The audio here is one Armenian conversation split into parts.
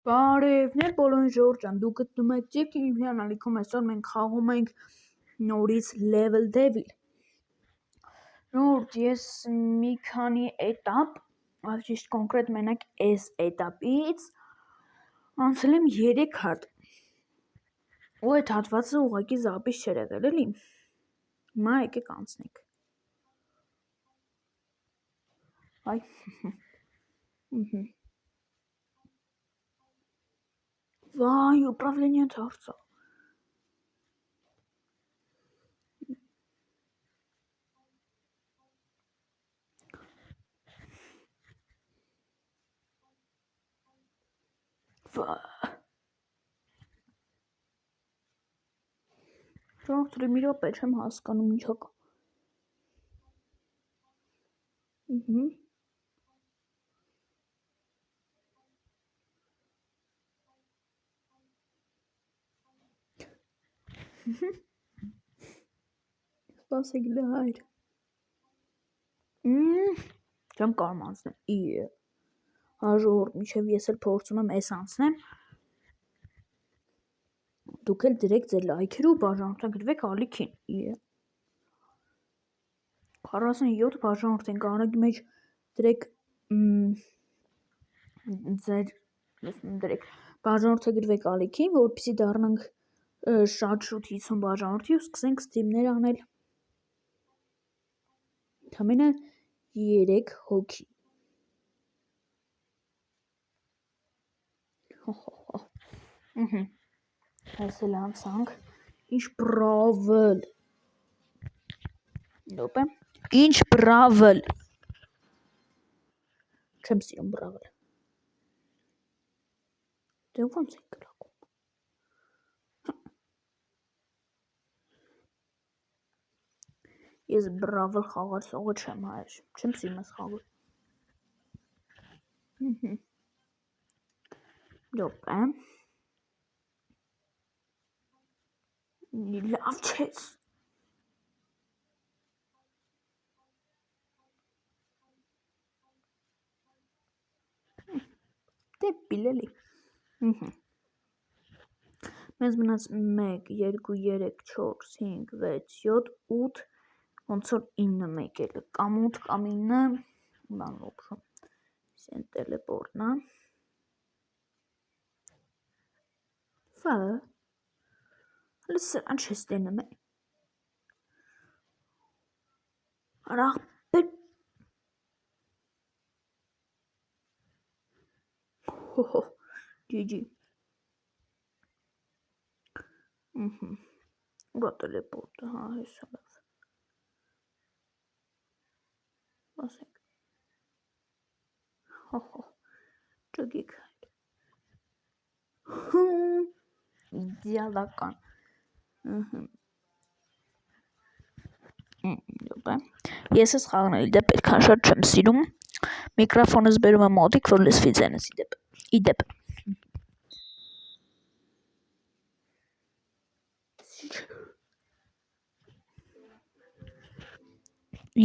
Բարևներ բոլորին ժողովրդան, դուք գտնում եք Ջեքի հիանալիքում, այսօր մենք խաղում ենք նորից Level Devil։ Ժողովուրդ, ես մի քանի էտապ, ճիշտ կոնկրետ մենակ այս էտապից անցել եմ 3 հատ։ Ու այդ հատվածը ուղղակի զապիս չէր եղել, էլի։ Հիմա եկեք անցնենք։ Այ։ Вай, управление дворца. Ժողովուրդ, մի րոպե չեմ հասկանում ինչա կա։ Սպասեք լայր։ Չեմ կարող անցնել։ Ժողովուրդ, մինչև ես էլ փորձում եմ այս անցնեմ։ Դուք էլ դրեք ձեր լայքերը ու բաժանորդագրվեք ալիքին։ 47 բաժանորդ ենք արագի մեջ դրեք ձեր բաժանորդագրվեք ալիքին, որպեսզի դառնանք շատ շուտ 50 բաժանորդի ու սկսենք սթրիմներ անել։ Ընդամենը 3 հոգի։ Այս էլ անցանք։ Ինչ բրավլ։ Րոպե։ Ինչ բրավլ։ Չեմ սիրում բրավլ։ Դե ոնց է կրակում։ Ես բրավլ խաղացողը չեմ հայր։ Չեմ սիրում այս խաղը։ Րոպե։ Լավ չես։ Դեպիլ էլի։ Մեզ մնաց 1, 2, 3, 4, 5, 6, 7, 8, ոնց որ 9 մեկ էլ կամ 8 կամ 9, բան ոբշո։ Սեն տելեպորտնա։ Ֆա։ Հələ սրան չես տենում է։ Արաղ բեր։ Հոհո, GG։ Ուրա տելեպորտը, հա, հեսա լավ։ Ասենք։ Հոհո, ճգիք հայր։ Իդեալական։ Ես ես խաղն էի դեպ այդքան շատ չեմ սիրում։ Միկրոֆոնս բերում եմ մոտիկ, որ լսվի ձենս իդեպ։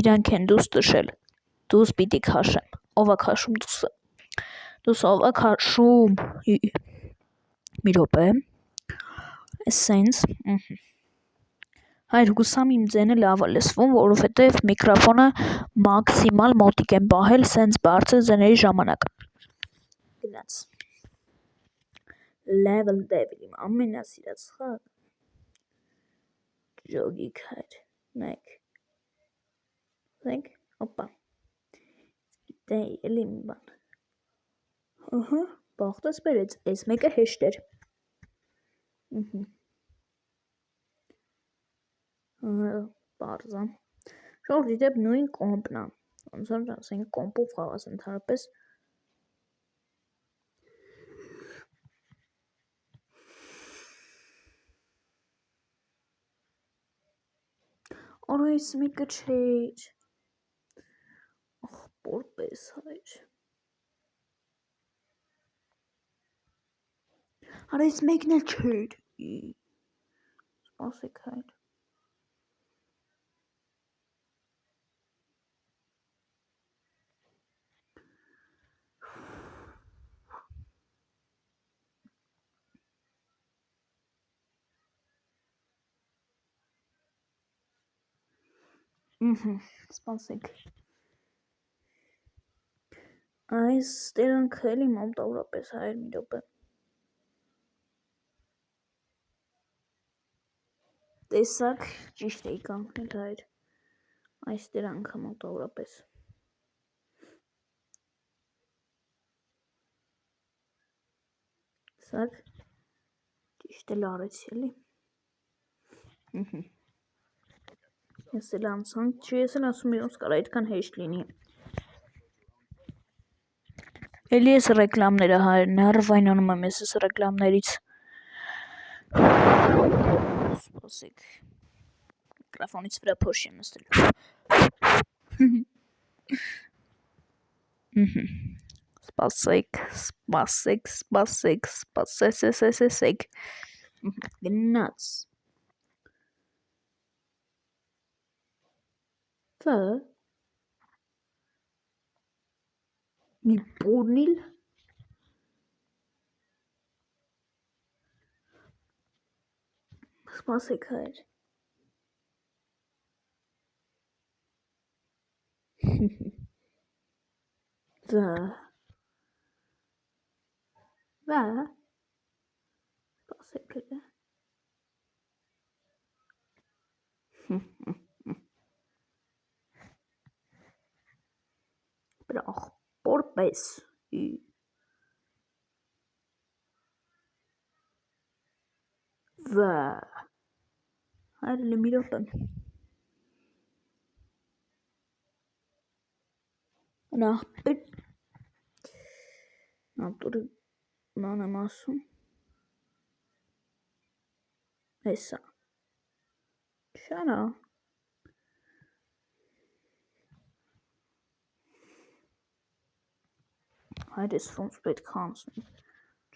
Իրանք են դուս տշել։ Դուս պիտի քաշեմ։ Ով է քաշում դուսը։ Դուս ով է քաշում։ Մի րոպե։ Սենց։ Հայր հուսամ իմ ձենը լավ է լսվում, որովհետև միկրոֆոնը մաքսիմալ մոտիկ եմ պահել սենց բարձր ձեների ժամանակ։ Գնաց։ Level Devil իմ ամենասիրած խաղ։ Ջոգիկ հայր։ Նայք։ Նայք, օպա։ Դե էլի մի բան։ Բախտս բերեց, այս մեկը հեշտ էր։ Պարզա։ Ժողովուրդ, իդեպ նույն կոմպն է։ Ոնց որ ասենք կոմպով խաղաս ընդհանրապես։ Արա այս մեկը չէր։ Ախպոր պես հայր։ Արա այս մեկն էլ չէր։ Սպասեք հայր։ Սպասեք։ Այս տերանքը էլի մոտավորապես 100 մի րոպե։ Տեսակ ճիշտ էի կանգնել հայր։ Այս տերանքը մոտավորապես։ Տեսակ ճիշտ էլ արեցի էլի։ Ես էլ անցանք, չի ես էլ ասում իրոց կար այդքան հեշտ լինի։ Էլի ես ռեկլամները հայր, ներվայնանում եմ ես ռեկլամներից։ Սպասեք, միկրոֆոնից վրա փոշի եմ նստել։ Սպասեք, գնաց։ Վա, մի պորնիլ։ Սպասեք հայր։ Վա, սպասեք էլի։ Բրախ, պորպես։ Վա, հայր էլի մի րոպե։ Նահպետ նատուրի ման եմ ասում հեսա շանա հայր ես ֆոնց պետք անցնի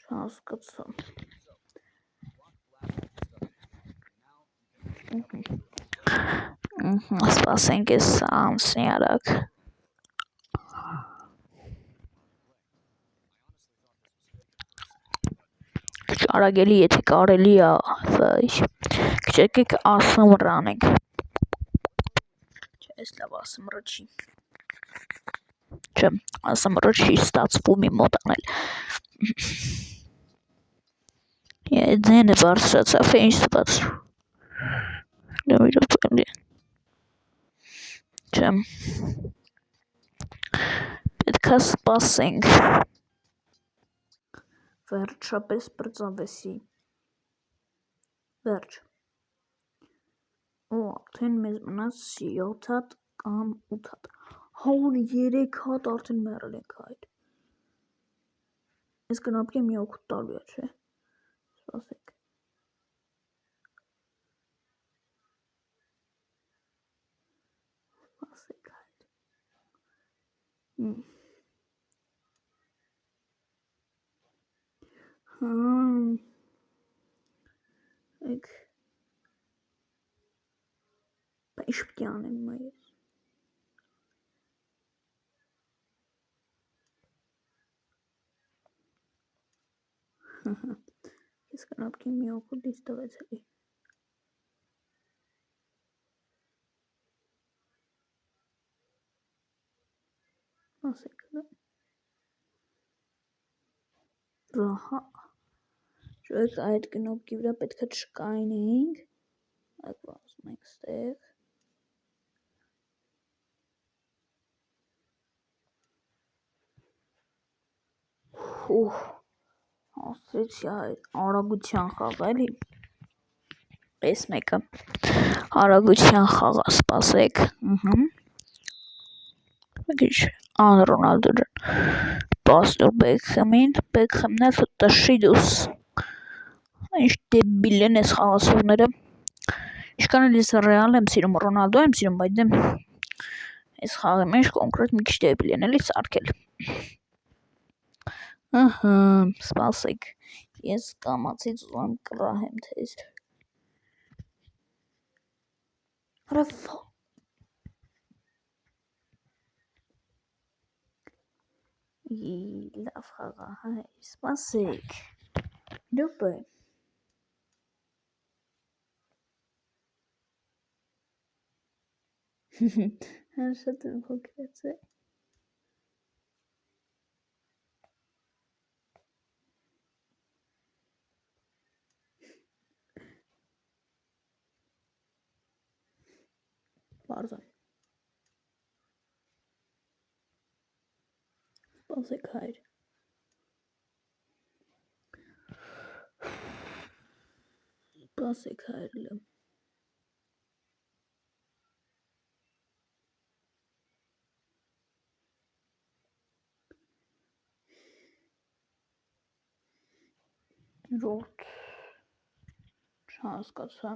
չհասկացա սպասենք ես անցնի արագ Արագելի եթե կարելի է, եկեք ASMR անենք։ Չէ, էս լավ ASMR չի։ Չէ, ASMR չի ստացվում իմ մոտ անել։ Ձենը բարձրացավ, ինչ ստացվում։ Չէ։ Պետք է սպասենք։ Վերջապես բրծավեսի վերջ արդեն մեզ մնաց 7 հատ կամ 8 հատ հոն 3 հատ արդեն մեռել ենք այդ ես կնապկի մի օգուտ տալու է չէ սպասեք այդ Եք Ինչ պետք է անեմ հիմա ես Ես կնապկի մի օգուտից տվեց էլի ասեք Ահա Շոյք այդ կնոպկի վրա պետք է չկայնեինք այդ վազում ենք ստեղ ասեցի արագության խաղ էլի պես մեկը արագության խաղա սպասեք Ան Ռոնալդո ջան Պաստոր Բեքհեմին Բեքհեմն էլ տշիդուս Ինչ դեբիլ են այս խաղացողները Ինչքան էլ ես ռեալ եմ սիրում Ռոնալդո եմ սիրում բայց դեմ այս խաղի մեջ կոնկրետ մի քիչ դեբիլ են էլի սարքել Ահա սպասեք ես կամացից ուզում կռահեմ թե Ռաֆա Լավ խաղա հայ սպասեք Դուպը Շատ փոքրեց է։ Բարձր։ Սպասեք հայր։ Սպասեք հայրը։ Ժողովուրդ չհասկացա։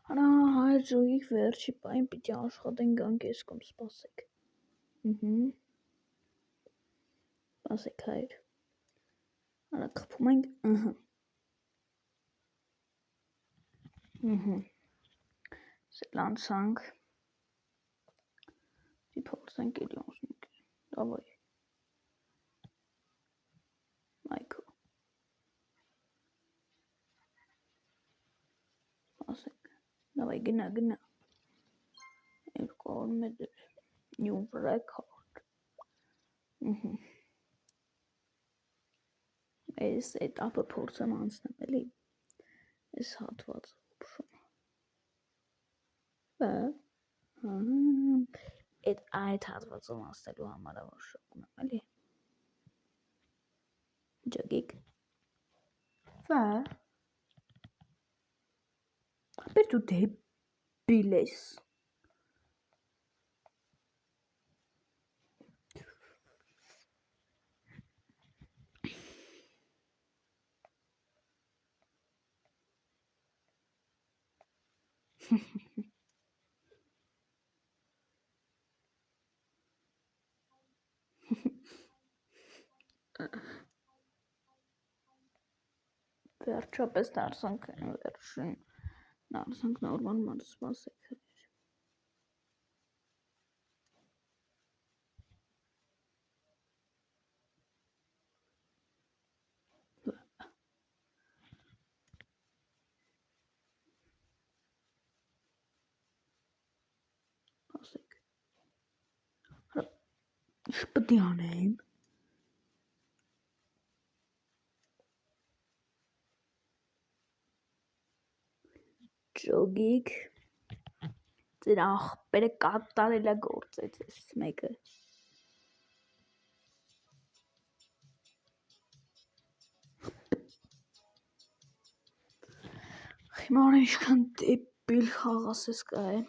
Արա հայր ժողիկ վերջի պայն պիտի աշխատենք գանք ես կոմ սպասեք։ Սպասեք հայր։ Արա կխփում ենք, Սելանցանք։ Փորձենք էլի անցնենք։ Դավայ։ Մայքլ։ Սպասեք։ Դավայ գնա։ 200 մետր։ New record։ Այս էտապը փորձեմ անցնեմ էլի։ Այս հատվածը ուփշում։ Այդ հատվածում անցնելու համար որ շոկում եմ էլի։ Ջոգիկ։ Ապեր դու դեբիլ ես։ Վերջապես դարձանք վերջին դարձանք նորմալ մարդ սպասեք։ Սպասեք։ Ինչ պետք է անեմ։ Ջոգիկ ձեր ախպերը կատարելագործեց էս մեկը։ Հիմա ինչքան դեբիլ խաղացես կա է։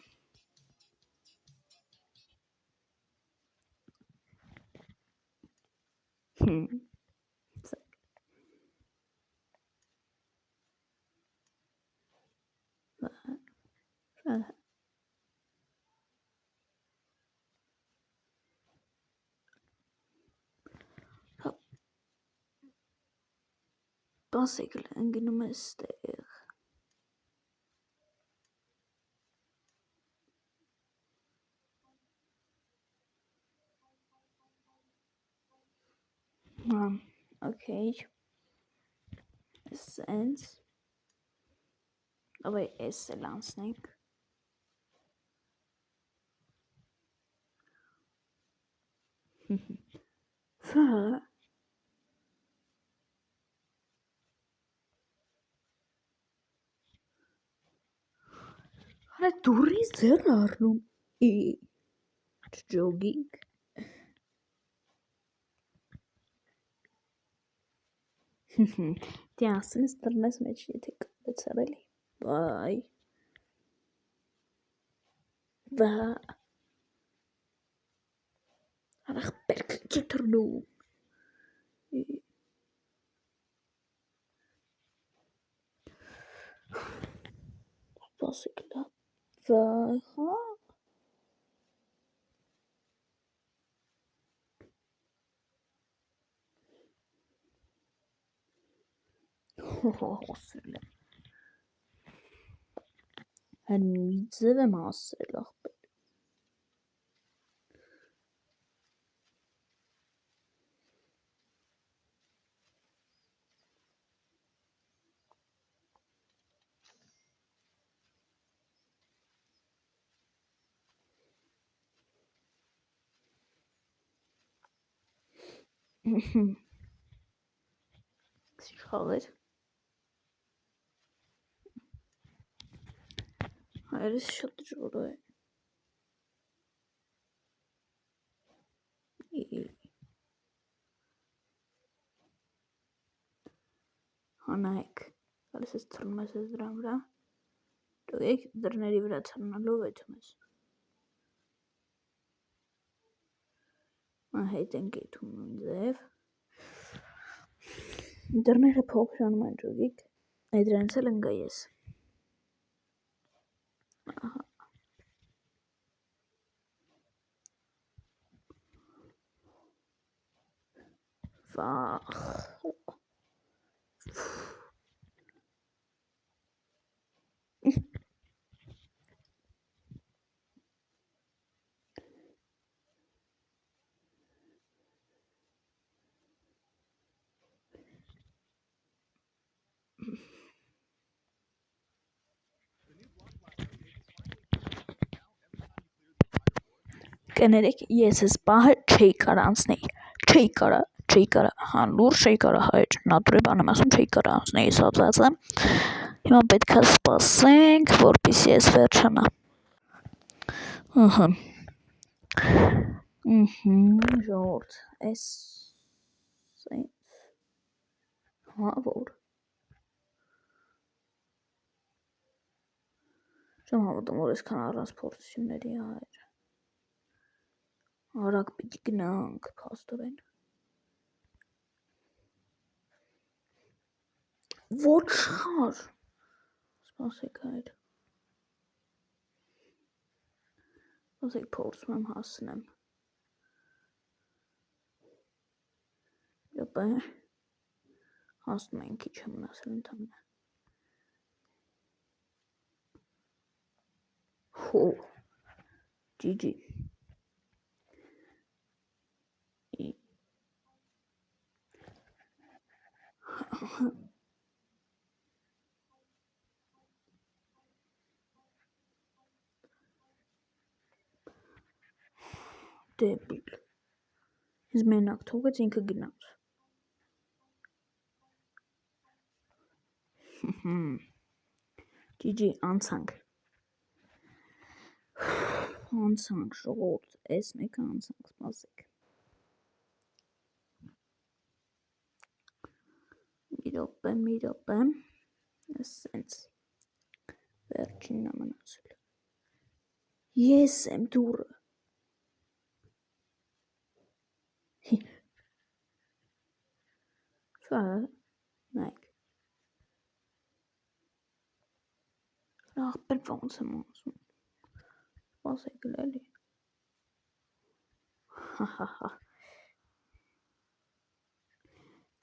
Սպասեք ընկնում է ստեղ։ Okay. Sense. Aber es langsnig. Hare duri zerarnum I jogging. Դիասնս տրնես մեջ եթե կացարելի։ Բայ։ Վա։ Արախ բերք չտրնում։ Սպասեք լա։ Վա, հա։ Հոսել եմ։ Մի ձև եմ ասել, ախպեր։ Սիշխաղեր։ Հայրս շատ ժոր է։ Հանայք, գալիս ես թռնում ես դրան վրա, դուք դռների վրա թռնալով էթում ես։ Հետ ենք էթում նույն ձև։ Դռները փոքրանում են ջոգիկ, դրանց էլ ընկա ես։ Վախ։ Կներեք, ես ես պահը չէի կար անցնեի, չէի կարա, հանլուր չէի կարա հայր, նատուրի բան եմ ասում, չէի կարա անցնեի սատվածը, հիմա պետք է սպասենք, որպեսզի ես վերջանա։ Ժողովուրդ, էս որ չեմ հավատում, որ այսքան առանց փորձությունների հայր։ Արագ պիտի գնանք, փաստորեն։ Ոչխար։ Սպասեք հայր։ Սպասեք փորձում եմ հասնեմ։ Յոպե։ Հասնում են քիչ եմ մնացել ընդամենը։ Հո։ GG։ Դեբիլ։ Ինձ մենակ թողեց ինքը գնաց։ GG անցանք։ Անցանք ժողովուրդ, էս մեկը անցանք, սպասեք։ Մի րոպե։ Սենց վերջինն է մնացել։ Ես եմ դուրը։ Շա, նայք։ Ախպեր ոնց եմ ասում։ Սպասեք լելի։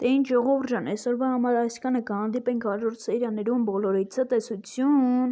Դե ինչ ժողովուրդ ջան, այսօրվա համար այսքանը, կհանդիպենք հաջորդ սերիաներում, բոլորիցս տեսություն։